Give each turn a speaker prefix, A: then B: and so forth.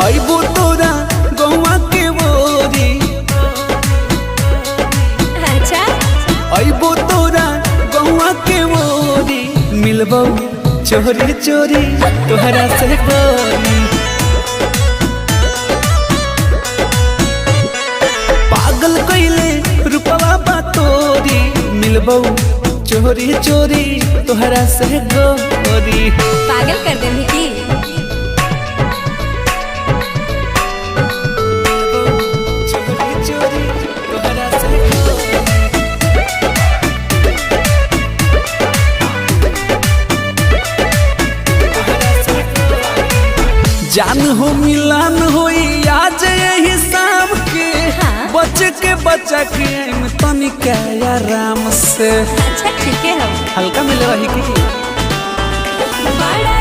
A: अइबो तोरा गौवा के बोरी।
B: अच्छा
A: अइबो तोरा गौवा के बोरी। मिलबो चोरी चोरी तोहरा से गोरी। पागल कइले रूपवा बा तोरी। मिलबो चोरी चोरी तोहरा से गोरी।
B: पागल कर दे की।
A: चोरी चोरी तोहरा से गोरी। जान हो मिलान होई आज यही शाम के।
B: हाँ।
A: बच के बचा के तनिका आराम से।
B: अच्छा ठीक है हम
A: हल्का मिले रही की
B: बड़ा